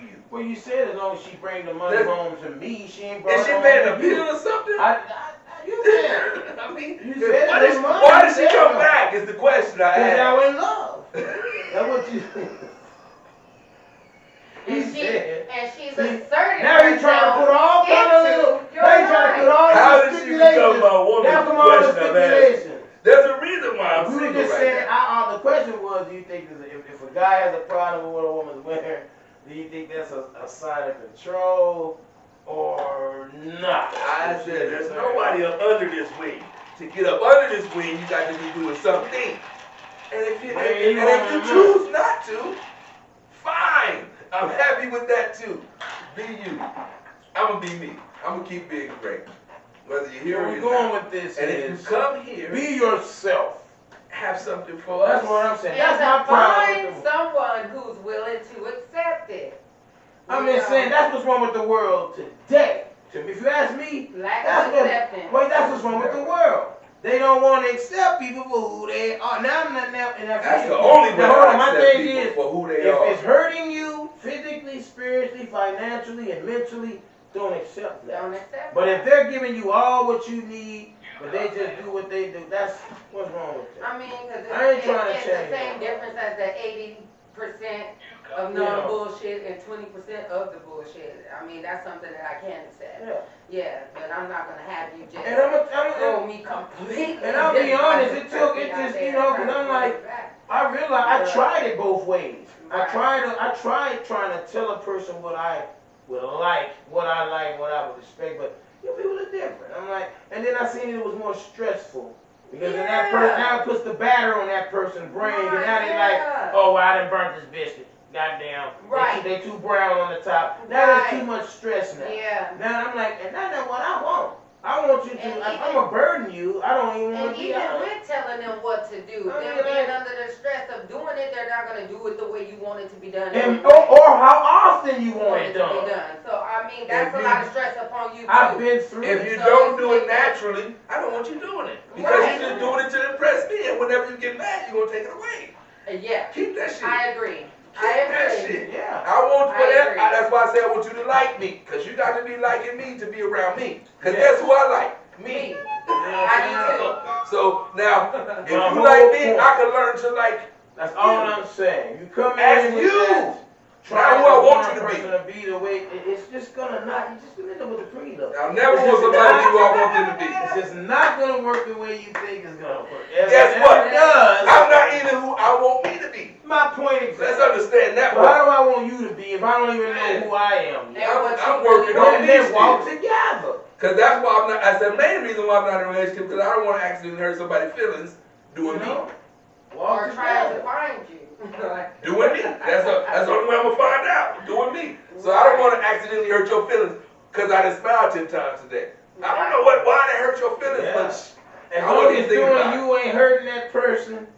you. Well, you said as long as she bring the money home to me, she ain't brought Is she home paying to a you. bill or something? You said. I mean, You said why did she come back? Is the question I asked. Because y'all in love. That's what you. And she's asserting now he trying to put all kind of little. Now he trying to put all how these did she become my woman? Now come on, the stipulations. There's a reason why I'm you single just right said, now. the question was, do you think if a guy has a problem with what a woman's wearing, do you think that's a sign of control or not? I said there's nobody up under this wing. To get up under this wing, you got to be doing something. And if you choose not to, fine. I'm happy with that too. Be you. I'm gonna be me. I'm gonna keep being great. Whether you're here or we're you're going not. with this. And if you come here, be yourself. Have something for us. That's what I'm saying. And that's my problem. Find someone who's willing to accept it. I'm just saying that's what's wrong with the world today. If you ask me, that's what's wrong with the world. They don't want to accept people for who they are. Now, that's the only way I accept people for who they are. If it's hurting you physically, spiritually, financially, and mentally, don't accept that. But if they're giving you all what you need, but they just do what they do, that's what's wrong with that. I mean, because it's the same difference as the 80% of non-bullshit and 20% of the bullshit. I mean, that's something that I can accept. Yeah, but I'm not going to have you just throw me completely. And I'll be honest, it just, because I'm like, I realized I tried it both ways. I tried trying to tell a person what I would like, what I would expect, but people are different. I'm like, and then I seen it was more stressful. Because then that person, now it puts the batter on that person's brain, and now they like, oh, well, I done burnt this biscuit. Goddamn. They too brown on the top. Now there's too much stress now. Now I'm like, and that's not what I want. I want you to, if I'm going to burden you, I don't even want to be out. And even with telling them what to do, them being under the stress of doing it, they're not going to do it the way you want it to be done. Or how often you want it done. So, I mean, that's a lot of stress upon you, too. I've been through it. If you don't do it naturally, I don't want you doing it. Because you're just doing it to impress me, and whenever you get mad, you're going to take it away. Keep that shit. I agree. That shit. I want whatever. That's why I say I want you to like me, because you got to be liking me to be around me. Because that's who I like. Me. I do too. So now, if you like me, I can learn to like. That's all I'm saying. You come in with that, try who I want you to be the way it's just gonna not. You just gonna end up with a prenup. I'll never want somebody to be who I want them to be. It's just not gonna work the way you think it's gonna work. Guess what? I'm not even who I want me to be. My point is, let's understand that. Well, how do I want you to be if I don't even know who I am? I'm working on these walk together. Because that's why I'm not. That's the main reason why I'm not in a relationship. Because I don't want to accidentally hurt somebody's feelings doing me. Or trying to find you. Doing me. That's the only way I'm gonna find out. Doing me. So I don't want to accidentally hurt your feelings because I done smiled 10 times today. I don't know why they hurt your feelings, but as long as you ain't hurting that person.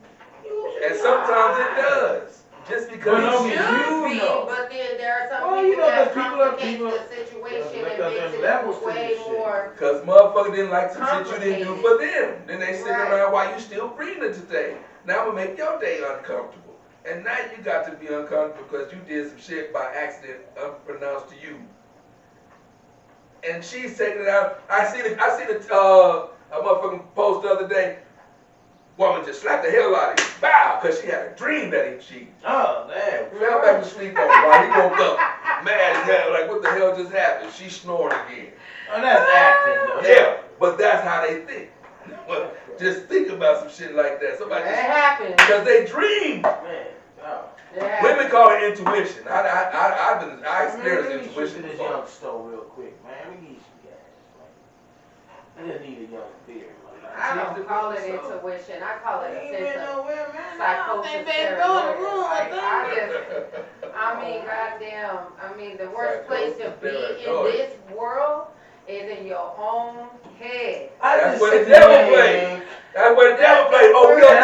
And sometimes it does. Just because it should be, but then there are some people that complicate the situation and makes it way more. Because motherfucker didn't like some shit you didn't do for them. Then they sit around while you still breathing today. Now I'm gonna make your day uncomfortable. And now you got to be uncomfortable because you did some shit by accident unbeknownst to you. And she's taking it out. I seen a motherfucking post the other day. Woman just slapped the hell out of him. Bow! Because she had a dream that he cheated. Oh, man. Fell back to sleep on him while he woke up. Mad as hell. Like, what the hell just happened? She snoring again. Oh, that's acting, though. Yeah, but that's how they think. Just think about some shit like that. Somebody that happens. Because they dream. Man. Oh. Women call it intuition. I experienced intuition. This young stove real quick, man. We need some gas. I just need a young beer. I don't call it intuition. I call it a sense of psychosis. I mean, the worst place to be in this world is in your own head. That's where the devil plays. That's where the devil plays. Oh, we don't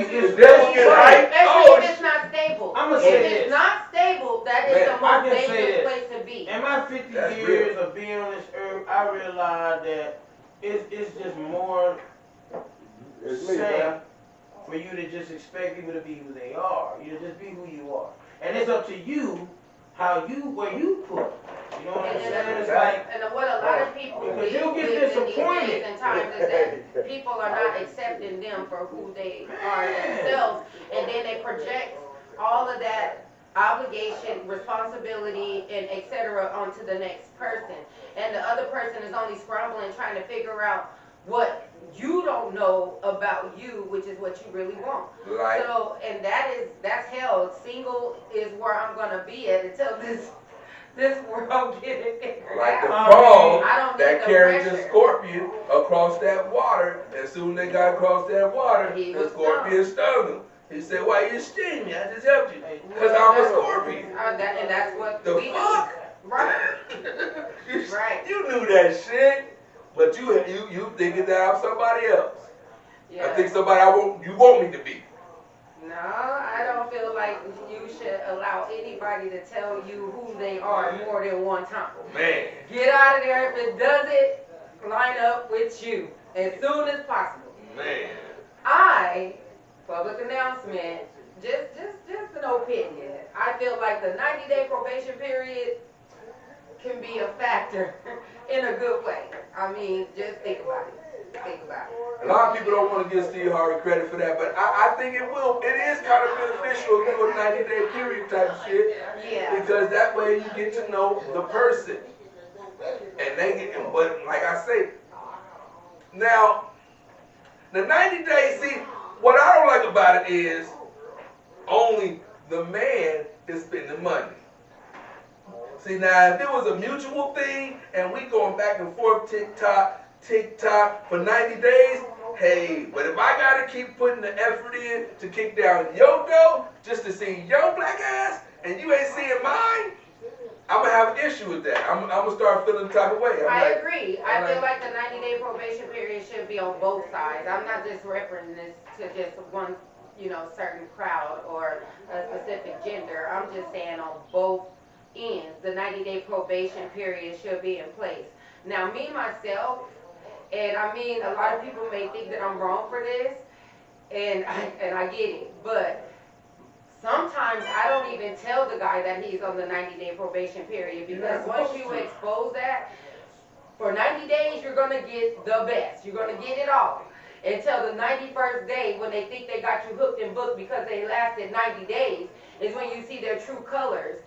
hear the devil get hyped. Especially if it's not stable. If it's not stable, that is the most dangerous place to be. In my 50 years of being on this earth, I realized that it's just more safe for you to just expect people to be who they are. You just be who you are. And it's up to you where you put. You know what I'm saying? It's and what a lot of people because you get with in these disappointed. days and times is that people are not accepting them for who they are themselves, and then they project all of that obligation, responsibility, and etc. onto the next person, and the other person is only scrambling trying to figure out what you don't know about you, which is what you really want. Like, so, and that's hell. Single is where I'm gonna be at until this world get it figured like the out. frog I don't need that the carried the pressure. scorpion across that water. As soon as they got across that water, He the was scorpion stung him. He said, "Why you sting me? I just helped you, cause I'm a scorpion." And that's what The we fuck? do. Right. Right. You knew that shit, but you thinking that I'm somebody else. Yeah. I think somebody you want me to be. No, I don't feel like you should allow anybody to tell you who they are more than one time. Man. Get out of there if it doesn't line up with you as soon as possible. Man. Public announcement, just an opinion. I feel like the 90-day probation period can be a factor in a good way. I mean, just think about it. Think about it. A lot of people don't want to give Steve Harvey credit for that, but I think it is kind of beneficial to do a 90-day period type of shit. Yeah. Because that way you get to know the person. And but like I say, now, the 90 days, see, what I don't like about it is only the man is spending money. See, now, if it was a mutual thing and we going back and forth, TikTok for 90 days, hey, but if I got to keep putting the effort in to kick down your door just to see your black ass and you ain't seeing mine, I'm going to have an issue with that. I'm going to start feeling the type of way. I agree. I feel like the 90-day probation period should be on both sides. I'm not just referring this to just one, certain crowd or a specific gender. I'm just saying on both ends, the 90-day probation period should be in place. Now, me, myself, and I mean, a lot of people may think that I'm wrong for this, and I get it, but sometimes I don't even tell the guy that he's on the 90-day probation period, because once you expose that, for 90 days you're going to get the best. You're going to get it all. Until the 91st day, when they think they got you hooked and booked because they lasted 90 days, is when you see their true colors.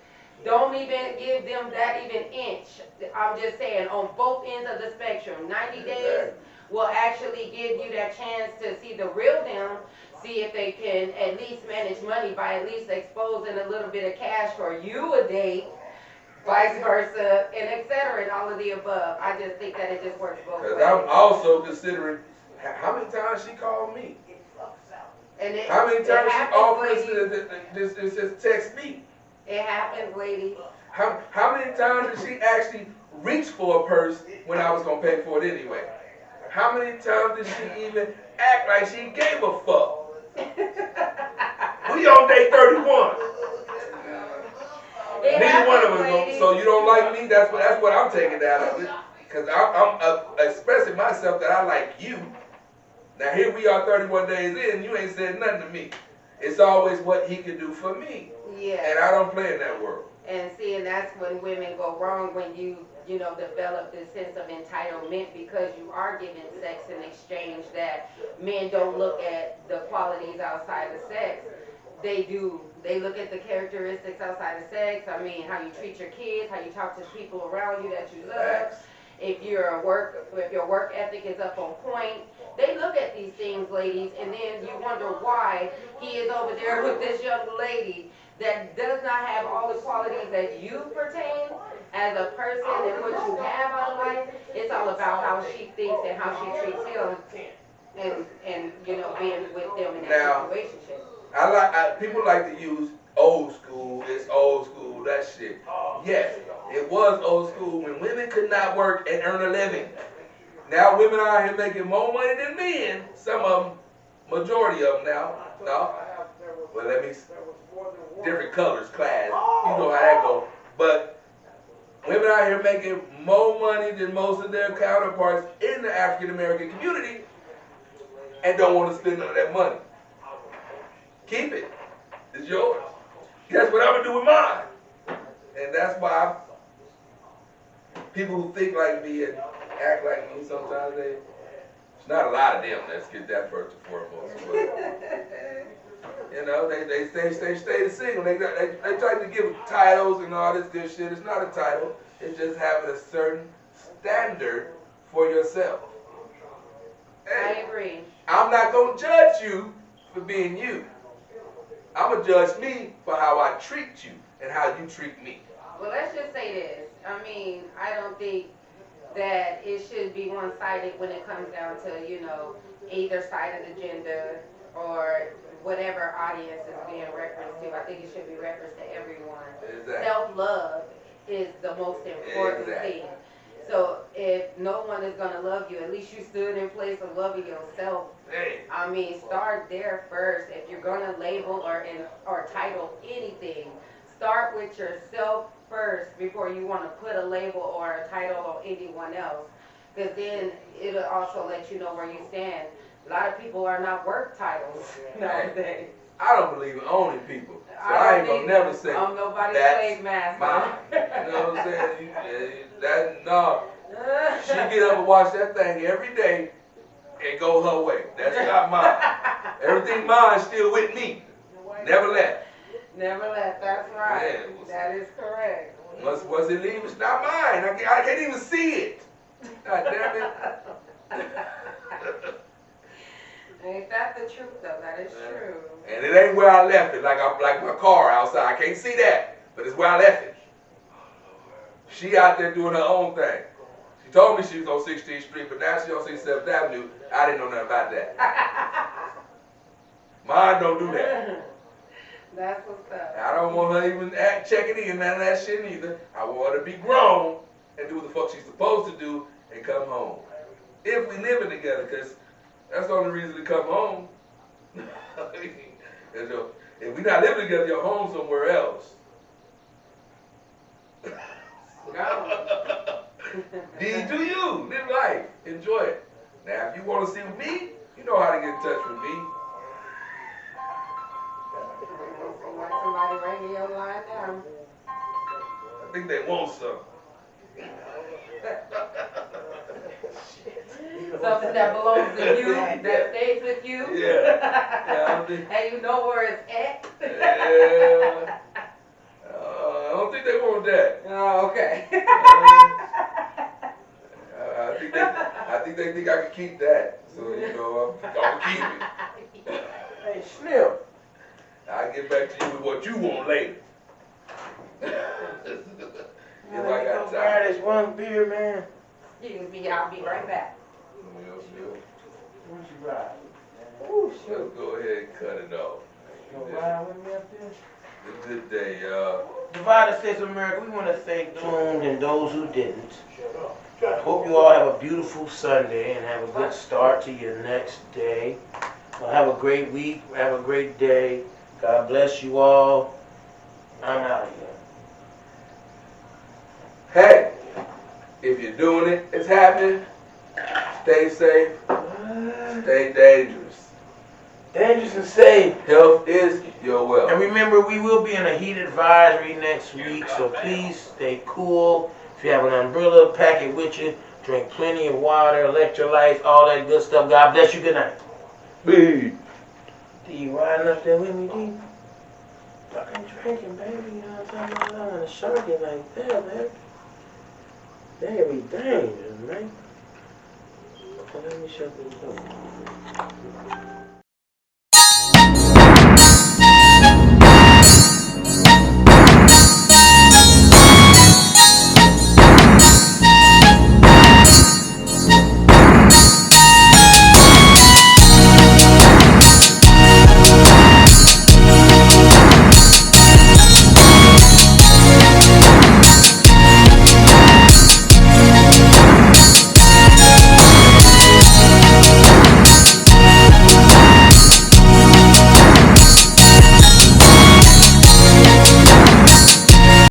Don't even give them that even inch. I'm just saying, on both ends of the spectrum, 90 days will actually give you that chance to see the real them, see if they can at least manage money by at least exposing a little bit of cash for you a date, vice versa, and etc. and all of the above. I just think that it just works both ways. Because I'm also considering how many times she called me. And how many times she offered to just text me. It happens, lady. How many times did she actually reach for a purse when I was going to pay for it anyway? How many times did she even act like she gave a fuck? We on day 31. Neither one of us don't. So you don't like me? That's what I'm taking out of it. Because I'm expressing myself that I like you. Now here we are 31 days in, you ain't said nothing to me. It's always what he can do for me. Yeah. And I don't play in that world. And see, and that's when women go wrong, when you develop this sense of entitlement because you are giving sex in exchange, that men don't look at the qualities outside of sex. They do. They look at the characteristics outside of sex. I mean, how you treat your kids, how you talk to people around you that you love. If your work ethic is up on point, they look at these things, ladies, and then you wonder why he is over there with this young lady that does not have all the qualities that you pertain as a person and what you have out of life. It's all about how she thinks and how she treats him, and being with them in that situation. People like to use old school. It's old school. That shit. Yes, it was old school when women could not work and earn a living. Now women are out here making more money than men. Some of them, majority of them now. No. Well, let me. Different colors, class. You know how that goes. But women out here making more money than most of their counterparts in the African American community and don't want to spend none of that money. Keep it. It's yours. Guess what I'm going to do with mine? And that's why people who think like me and act like me sometimes it's not a lot of them. Let's get that first and foremost. But, you know, they stay single. They try to give titles and all this good shit. It's not a title. It's just having a certain standard for yourself. Hey, I agree. I'm not gonna judge you for being you. I'm gonna judge me for how I treat you and how you treat me. Well, let's just say this. I mean, I don't think that it should be one-sided when it comes down to, you know, either side of the gender or whatever audience is being referenced to. I think it should be referenced to everyone. Exactly. Self-love is the most important thing. So if no one is gonna love you, at least you stood in place of loving yourself. Hey. I mean, start there first. If you're gonna label or title anything, start with yourself first before you want to put a label or a title on anyone else. Because then it'll also let you know where you stand. A lot of people are not worth titles nowadays. I don't believe in owning people. So I ain't gonna never say I'm nobody's that's slave master. mine. You know what I'm saying? No. She get up and watch that thing every day and go her way. That's not mine. Everything mine is still with me. Never left. Never left, that's right. Yeah. That is correct. Once it leaves, it's not mine. I can't even see it. God damn it. Ain't that the truth though? That is true. And it ain't where I left it, like my car outside. I can't see that, but it's where I left it. She out there doing her own thing. She told me she was on 16th Street, but now she's on 67th Avenue. I didn't know nothing about that. Mine don't do that. That's what's up. I don't want her even checking in, none of that shit either. I want her to be grown and do what the fuck she's supposed to do and come home. If we living together, because that's the only reason to come home. If we not living together, you're home somewhere else. Do you. Live life. Enjoy it. Now, if you want to see me, you know how to get in touch with me. Somebody ringing your line down. I think they want some. Something that belongs to you, that stays with you. Yeah. And you know where it's at. Yeah. I don't think they want that. Oh, okay. I think they think I can keep that. So, you know, I'm going to keep it. Hey, Slim. I'll get back to you with what you want later. If I got time. Buy this one beer, man. Excuse me, I'll be right back. What you ride? Ooh, Let's go ahead and cut it off. You gonna ride with me up there? It's a good day, y'all. Divided States of America, we want to thank tuned and those who didn't. I hope you all have a beautiful Sunday and have a good start to your next day. Have a great week. Have a great day. God bless you all. I'm out of here. Hey, if you're doing it, it's happening. Stay safe. Stay dangerous. Dangerous and safe. Health is your wealth. And remember, we will be in a heat advisory next week, so please stay cool. If you have an umbrella, pack it with you. Drink plenty of water, electrolytes, all that good stuff. God bless you. Good night. Be. D, you riding up there with me, D? Fucking drinking, baby. You know what I'm talking about? On a sharky like that, man. Very dangerous, man. Let me shut this door.